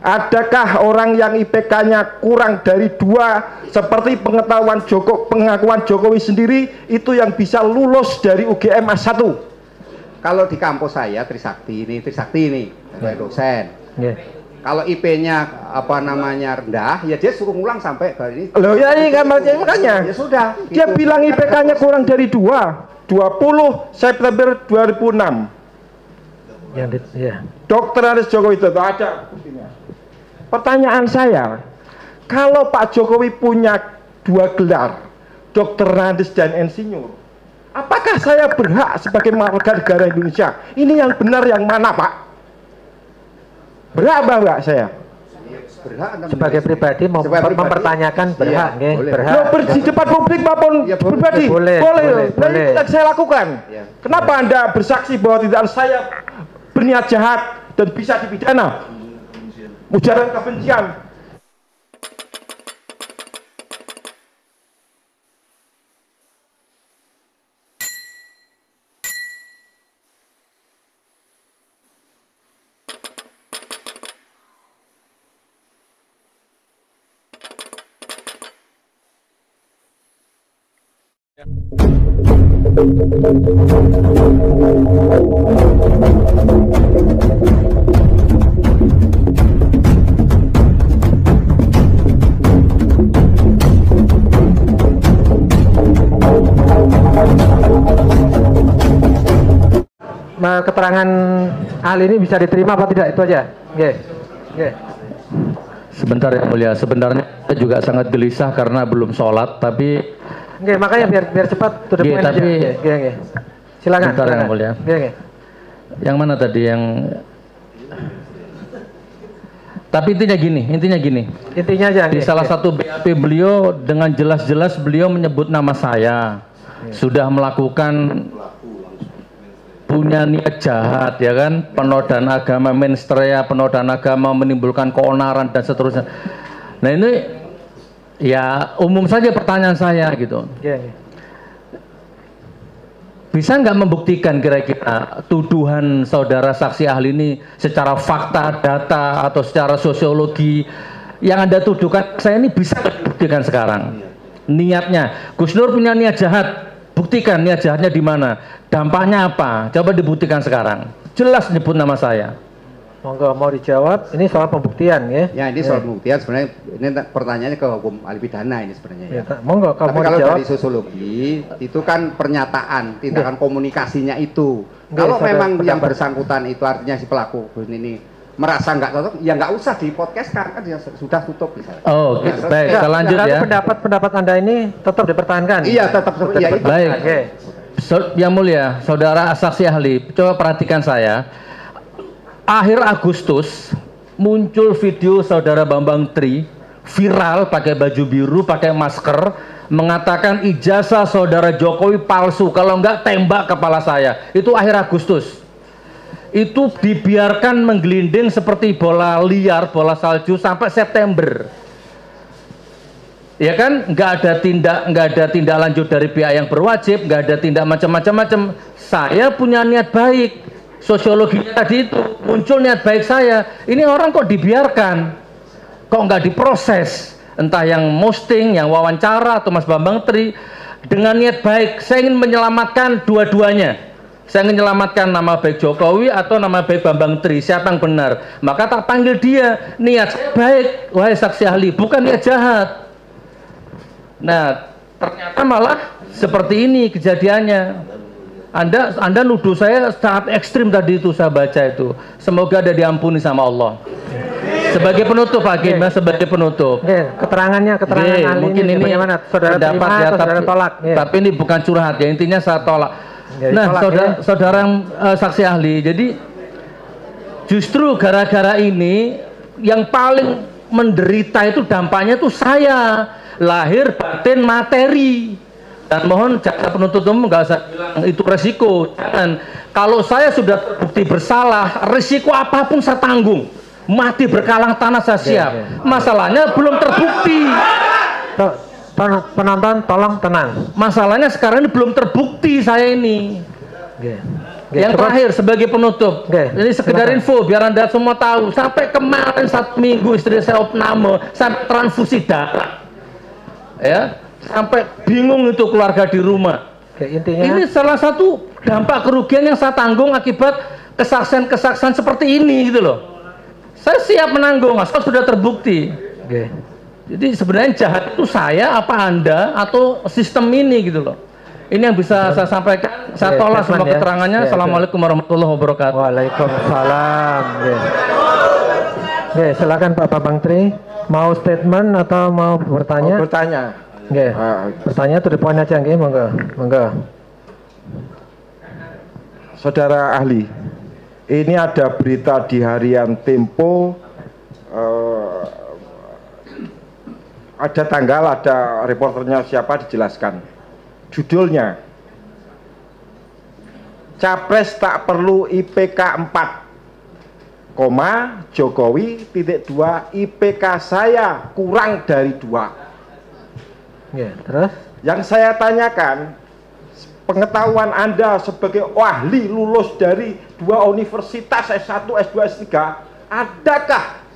Adakah orang yang IPK-nya kurang dari 2 seperti pengakuan Jokowi sendiri itu yang bisa lulus dari UGM A1? Kalau di kampus saya Trisakti ini dosen. Kalau IP-nya rendah, ya dia suruh ngulang sampai hari ini. Loh ya ini kan makanya. Ya sudah. Dia gitu. Bilang IPK-nya kurang dari 20 September 2006. Dokter Aris Jokowi itu ada buktinya. Pertanyaan saya, kalau Pak Jokowi punya 2 gelar, doktoralis dan insinyur, apakah saya berhak sebagai warga negara Indonesia? Ini yang benar yang mana, Pak? Berhak apa enggak saya? Berhak sebagai pribadi mempertanyakan berhak, iya, berhak. Di depan publik maupun ya, pribadi, boleh. Nah, itu yang saya lakukan. Ya. Kenapa Anda bersaksi bahwa tidak saya berniat jahat dan bisa dipidana? Ujaran kebencian. Keterangan ahli ini bisa diterima apa tidak, itu aja. Sebentar ya mulia, sebenarnya saya juga sangat gelisah karena belum sholat, tapi makanya biar cepat tapi silakan. Sebentar yang mulia. Yang mana tadi yang tapi intinya gini. Intinya aja. Di salah satu BAP beliau dengan jelas-jelas beliau menyebut nama saya. Sudah melakukan punya niat jahat, ya kan, penodaan agama, menstrea, penodaan agama, menimbulkan keonaran dan seterusnya. Nah ini ya umum saja pertanyaan saya gitu. Bisa nggak membuktikan kira-kira tuduhan saudara saksi ahli ini secara fakta, data atau secara sosiologi yang Anda tuduhkan saya ini bisa dibuktikan sekarang? Niatnya, Gus Nur punya niat jahat. Buktikan niat jahatnya di mana, dampaknya apa, coba dibuktikan sekarang. Jelas nyebut nama saya. Monggo mau dijawab, ini soal pembuktian ya. Ya ini soal pembuktian sebenarnya, ini pertanyaannya ke hukum ahli pidana ini sebenarnya ya. Monggo kalau dari sosiologi itu kan pernyataan, tindakan komunikasinya itu. Kalau memang yang bersangkutan itu artinya si pelaku ini merasa nggak cocok, ya nggak usah di podcast kan dia sudah tutup misalnya. Oh, gitu. Baik, kita lanjut ya. Pendapat Anda ini tetap dipertahankan. Iya, tetap ya, baik. Yang mulia, saudara saksi ahli, coba perhatikan saya. Akhir Agustus muncul video saudara Bambang Tri viral pakai baju biru, pakai masker, mengatakan ijazah saudara Jokowi palsu, kalau enggak tembak kepala saya. Itu akhir Agustus. Itu dibiarkan menggelinding seperti bola liar, bola salju sampai September. Ya kan, nggak ada tindak lanjut dari pihak yang berwajib, nggak ada tindak macam-macam. Saya punya niat baik, sosiologinya tadi itu muncul niat baik saya. Ini orang kok dibiarkan, kok nggak diproses, entah yang posting, yang wawancara atau Mas Bambang Tri dengan niat baik. Saya ingin menyelamatkan dua-duanya. Saya ingin menyelamatkan nama baik Jokowi atau nama baik Bambang Tri, siapa yang benar. Maka tak panggil dia, niat saya baik, wahai saksi ahli, bukan niat jahat. Nah, ternyata malah seperti ini kejadiannya. Anda nuduh saya sangat ekstrim tadi itu, saya baca itu. Semoga ada diampuni sama Allah. Sebagai penutup Hakim, sebagai penutup. Keterangan ahli mungkin ini bagaimana? Saudara terima ya, atau saudara tolak? Tapi ini bukan curhat ya, intinya saya tolak. Nah, saudara saksi ahli, jadi justru gara-gara ini yang paling menderita itu dampaknya itu saya, lahir batin materi. Dan mohon jaksa penuntut umum nggak usah bilang itu resiko, jangan. Kalau saya sudah terbukti bersalah, resiko apapun saya tanggung, mati berkalang tanah saya siap. Masalahnya belum terbukti. Penonton tolong tenang. Masalahnya sekarang ini belum terbukti saya ini. Yang terakhir sebagai penutup, ini sekedar info biar Anda semua tahu. Sampai kemarin 1 minggu istri saya opname, sampai transfusi darah, ya, sampai bingung itu keluarga di rumah. Intinya ini salah satu dampak kerugian yang saya tanggung akibat kesaksian-kesaksian seperti ini gitu loh. Saya siap menanggung asal sudah terbukti. Jadi sebenarnya jahat itu saya apa Anda atau sistem ini gitu loh. Ini yang bisa saya sampaikan. Saya tolak semua keterangannya. Assalamualaikum warahmatullahi wabarakatuh. Waalaikumsalam. Silakan Pak Bambang Tri, mau statement atau mau bertanya? Mau bertanya. Bertanya to the point aja, monggo. Saudara ahli, ini ada berita di harian Tempo, ada tanggal, ada reporternya siapa dijelaskan. Judulnya, Capres tak perlu IPK 4, Jokowi (2) IPK saya kurang dari 2. Terus? Yang saya tanyakan, pengetahuan Anda sebagai ahli lulus dari 2 universitas S1, S2, S3, adakah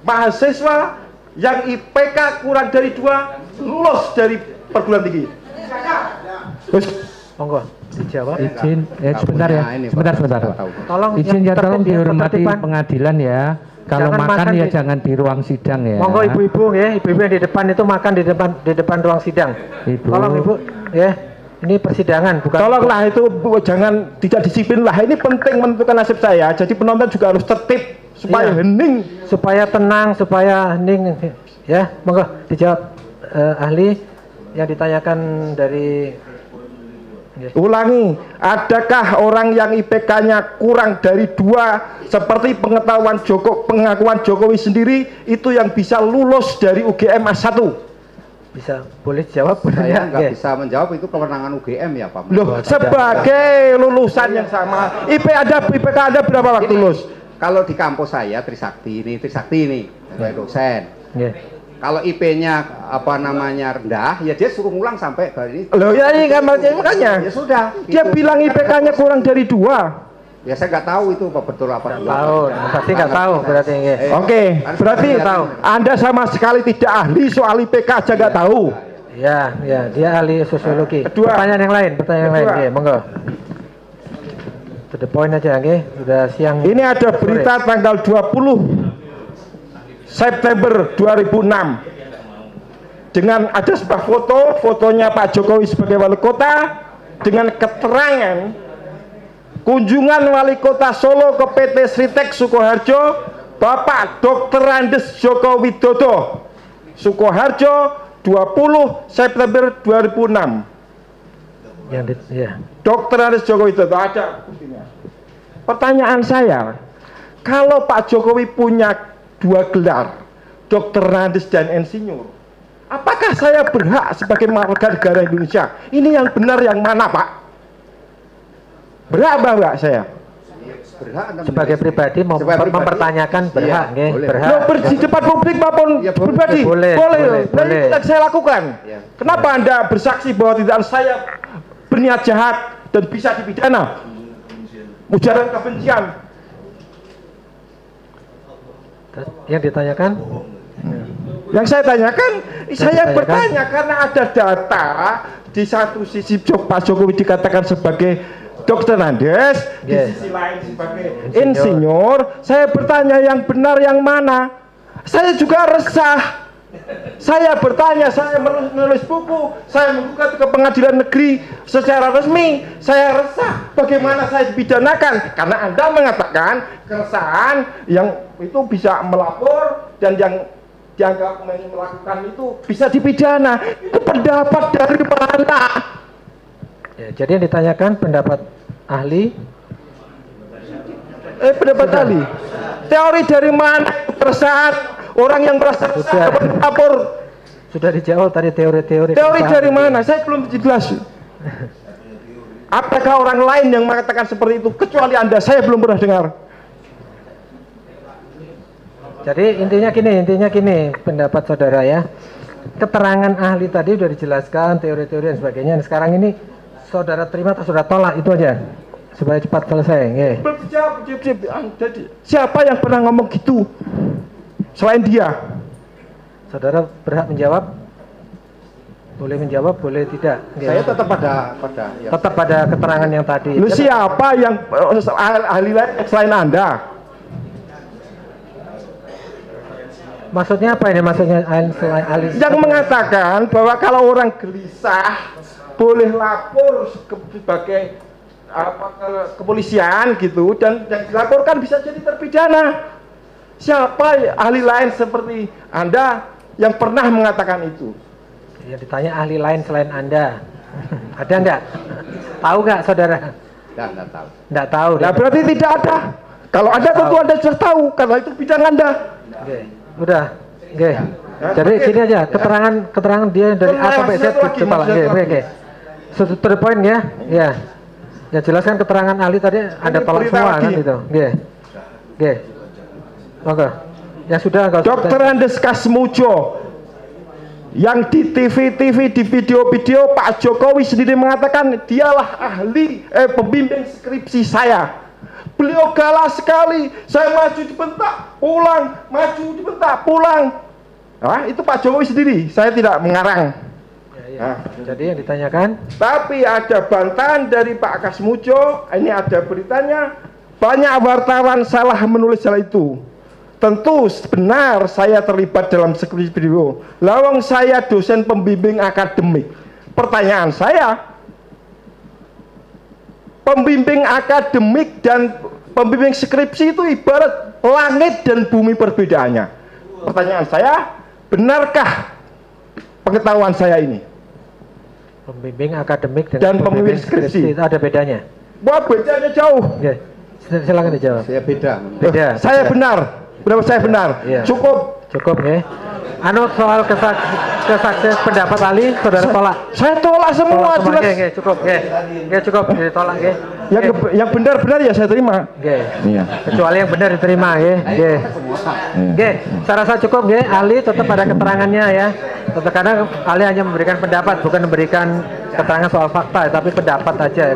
mahasiswa yang IPK kurang dari 2 lulus dari perguruan tinggi? Monggo dijawab. Izin, sebentar ya. Sebentar. Tolong tolong dihormati pengadilan ya. Kalau makan ya jangan di ruang sidang ya. Monggo ibu-ibu ya, ibu-ibu yang di depan itu makan di depan ruang sidang. Ibu. Tolong ibu ya. Ini persidangan bukan. Tolonglah itu jangan tidak disiplin lah. Ini penting menentukan nasib saya. Jadi penonton juga harus tertib supaya hening, supaya tenang, supaya hening. Ya, monggo dijawab ahli yang ditanyakan dari. Ulangi, adakah orang yang IPK-nya kurang dari 2 seperti pengakuan Jokowi sendiri itu yang bisa lulus dari UGM A1? Bisa, boleh jawab? Saya nggak bisa menjawab, itu kewenangan UGM ya Pak. Loh, sebagai lulusan yang sama, IPK Anda berapa waktu lulus? Kalau di kampus saya Trisakti ini sebagai dosen. Kalau IP-nya rendah, ya dia suruh ngulang sampai ke ini. Loh ya ini kan makanya. Ya sudah. Dia bilang IPK-nya kurang dari 2. Ya saya nggak tahu itu betul apa. Pasti nggak tahu berarti. Oke, berarti Anda sama sekali tidak ahli soal IPK aja nggak tahu. Ya, dia ahli sosiologi. Pertanyaan yang lain, monggo. To the point aja, sudah siang. Ini ada berita tanggal 20 September 2006 dengan ada sebuah fotonya Pak Jokowi sebagai wali kota dengan keterangan kunjungan wali kota Solo ke PT Sritek Sukoharjo Bapak Dr. Andes Joko Widodo Sukoharjo 20 September 2006. Dr. Andes Joko Widodo ada buktinya. Pertanyaan saya, kalau Pak Jokowi punya 2 gelar, Dr. Andes dan Insinyur, apakah saya berhak sebagai warga negara Indonesia? Ini yang benar yang mana Pak? Berhak apa enggak saya? Berhak sebagai pribadi mempertanyakan berhak, berhak. Loh, di depan publik maupun pribadi boleh. Itu saya lakukan. Kenapa Anda bersaksi bahwa tidak saya berniat jahat dan bisa dipidana? Ujaran kebencian. Yang ditanyakan? Yang saya tanyakan, saya bertanya karena ada data di satu sisi Pak Jokowi dikatakan sebagai Dr. Andes, di sisi lain sebagai insinyur. Saya bertanya yang benar yang mana? Saya juga resah. Saya bertanya, saya menulis buku, saya menggugat ke pengadilan negeri secara resmi. Saya resah bagaimana saya dipidanakan karena Anda mengatakan keresahan yang itu bisa melapor dan yang dianggap melakukan itu bisa dipidana. Itu pendapat dari mana? Ya, jadi yang ditanyakan pendapat ahli. Pendapat ahli. Teori dari mana? Keresahan orang yang merasa lapor. Sudah dijawab tadi teori-teori. Teori dari mana? Saya belum jelas. Apakah orang lain yang mengatakan seperti itu kecuali Anda? Saya belum pernah dengar. Jadi intinya gini pendapat saudara ya. Keterangan ahli tadi sudah dijelaskan teori-teori dan sebagainya. Sekarang ini saudara terima atau saudara tolak, itu aja. supaya cepat selesai. Nggih. Jadi siapa yang pernah ngomong gitu selain dia? Saudara berhak menjawab. Boleh menjawab, boleh tidak. Nggih. Saya tetap pada ya. Tetap pada keterangan yang tadi. Lu siapa yang ahli lain selain Anda? Maksudnya apa ini? Maksudnya ahli Yang mengatakan bahwa kalau orang gelisah boleh lapor sebagai ke kepolisian gitu, dan yang dilaporkan bisa jadi terpidana. Siapa ahli lain seperti Anda yang pernah mengatakan itu? Ya, ditanya ahli lain selain Anda. Ada nggak? Tahu nggak saudara? Nggak tahu. Nggak tahu. Nah, berarti tidak ada. Kalau ada tentu Anda sudah tahu karena itu bidang Anda. Oke. Udah. Oke. Jadi sini aja keterangan dia dari A sampai Z coba. Oke. To the point ya. Ya. Ya jelaskan keterangan ahli tadi Anda tolak semua kan itu. Oke. Oke. Oke. Ya sudah enggak usah. Dr. Andes Kasmujo yang di TV di video-video Pak Jokowi sendiri mengatakan dialah ahli pembimbing skripsi saya. Beliau galak sekali, saya maju dibentak, pulang, maju dibentak, pulang. Nah, itu Pak Jokowi sendiri, saya tidak mengarang. Ya. Nah, jadi yang ditanyakan. Tapi ada bantahan dari Pak Kasmujo, ini ada beritanya, banyak wartawan salah menulis hal itu. Tentu benar saya terlibat dalam skripsi video. Lawang saya dosen pembimbing akademik. Pertanyaan saya, pembimbing akademik dan pembimbing skripsi itu ibarat langit dan bumi perbedaannya. Pertanyaan saya, benarkah pengetahuan saya ini? Pembimbing akademik dan pembimbing skripsi itu ada bedanya? Wah, bedanya jauh. Oke. Silakan dijawab. Saya beda. Saya benar. Berapa saya benar? Iya. Cukup ya. Soal kesaksian pendapat ahli saudara tolak. Saya tolak semua jelas. Oke, cukup ditolak ya. Yang benar-benar ya saya terima. Oke. Iya. Kecuali yang benar diterima ya. Oke. Saya rasa cukup ya. Ahli tetap pada keterangannya ya. Tetap karena ahli hanya memberikan pendapat bukan memberikan keterangan soal fakta tapi pendapat aja.